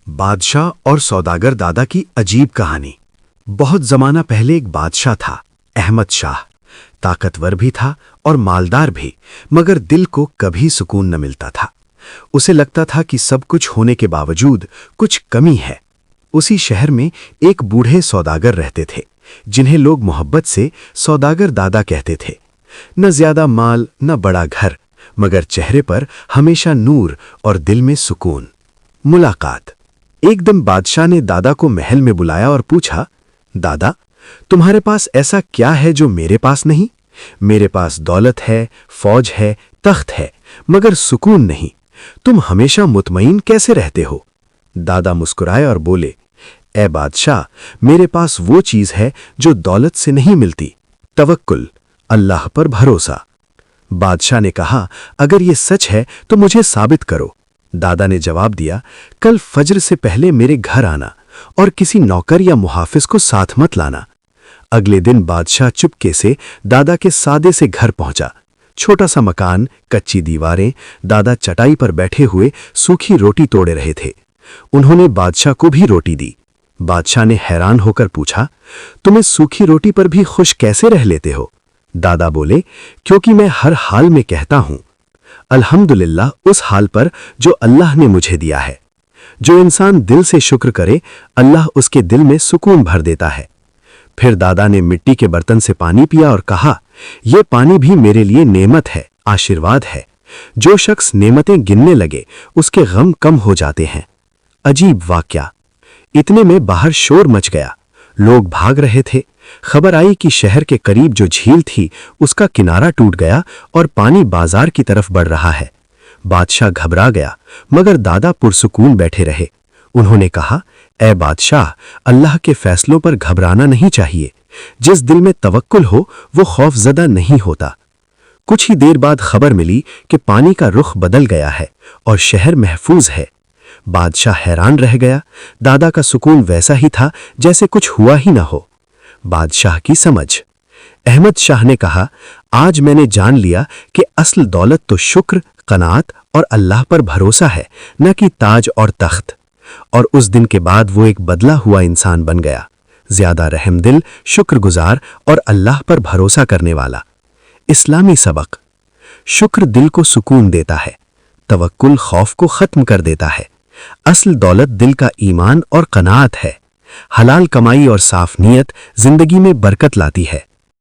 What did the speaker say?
بادشاہ اور سوداگر دادا کی عجیب کہانی۔ بہت زمانہ پہلے ایک بادشاہ تھا، احمد شاہ۔ طاقتور بھی تھا اور مالدار بھی، مگر دل کو کبھی سکون نہ ملتا تھا۔ اسے لگتا تھا کہ سب کچھ ہونے کے باوجود کچھ کمی ہے۔ اسی شہر میں ایک بوڑھے سوداگر رہتے تھے، جنہیں لوگ محبت سے سوداگر دادا کہتے تھے۔ نہ زیادہ مال، نہ بڑا گھر، مگر چہرے پر ہمیشہ نور اور دل میں سکون۔ ملاقات۔ ایک دن بادشاہ نے دادا کو محل میں بلایا اور پوچھا، دادا، تمہارے پاس ایسا کیا ہے جو میرے پاس نہیں؟ میرے پاس دولت ہے، فوج ہے، تخت ہے، مگر سکون نہیں۔ تم ہمیشہ مطمئن کیسے رہتے ہو؟ دادا مسکرائے اور بولے، اے بادشاہ، میرے پاس وہ چیز ہے جو دولت سے نہیں ملتی، توکل، اللہ پر بھروسہ۔ بادشاہ نے کہا، اگر یہ سچ ہے تو مجھے ثابت کرو۔ دادا نے جواب دیا، کل فجر سے پہلے میرے گھر آنا اور کسی نوکر یا محافظ کو ساتھ مت لانا۔ اگلے دن بادشاہ چپکے سے دادا کے سادے سے گھر پہنچا۔ چھوٹا سا مکان، کچی دیواریں، دادا چٹائی پر بیٹھے ہوئے سوکھی روٹی توڑے رہے تھے۔ انہوں نے بادشاہ کو بھی روٹی دی۔ بادشاہ نے حیران ہو کر پوچھا، تم اس سوکھی روٹی پر بھی خوش کیسے رہ لیتے ہو؟ دادا بولے، کیونکہ میں ہر حال میں کہتا ہوں، الحمدللہ اس حال پر جو اللہ نے مجھے دیا ہے۔ جو انسان دل سے شکر کرے، اللہ اس کے دل میں سکون بھر دیتا ہے۔ پھر دادا نے مٹی کے برتن سے پانی پیا اور کہا، یہ پانی بھی میرے لیے نعمت ہے، آشیرواد ہے۔ جو شخص نعمتیں گننے لگے، اس کے غم کم ہو جاتے ہیں۔ عجیب واقعہ۔ اتنے میں باہر شور مچ گیا، لوگ بھاگ رہے تھے۔ خبر آئی کہ شہر کے قریب جو جھیل تھی اس کا کنارہ ٹوٹ گیا اور پانی بازار کی طرف بڑھ رہا ہے۔ بادشاہ گھبرا گیا، مگر دادا پرسکون بیٹھے رہے۔ انہوں نے کہا، اے بادشاہ، اللہ کے فیصلوں پر گھبرانا نہیں چاہیے۔ جس دل میں توکل ہو وہ خوف زدہ نہیں ہوتا۔ کچھ ہی دیر بعد خبر ملی کہ پانی کا رخ بدل گیا ہے اور شہر محفوظ ہے۔ بادشاہ حیران رہ گیا۔ دادا کا سکون ویسا ہی تھا جیسے کچھ ہوا ہی نہ ہو۔ بادشاہ کی سمجھ۔ احمد شاہ نے کہا، آج میں نے جان لیا کہ اصل دولت تو شکر، قناعت اور اللہ پر بھروسہ ہے، نہ کہ تاج اور تخت۔ اور اس دن کے بعد وہ ایک بدلا ہوا انسان بن گیا، زیادہ رحم دل، شکر گزار اور اللہ پر بھروسہ کرنے والا۔ اسلامی سبق۔ شکر دل کو سکون دیتا ہے، توکل خوف کو ختم کر دیتا ہے۔ اصل دولت دل کا ایمان اور قناعت ہے۔ حلال کمائی اور صاف نیت زندگی میں برکت لاتی ہے۔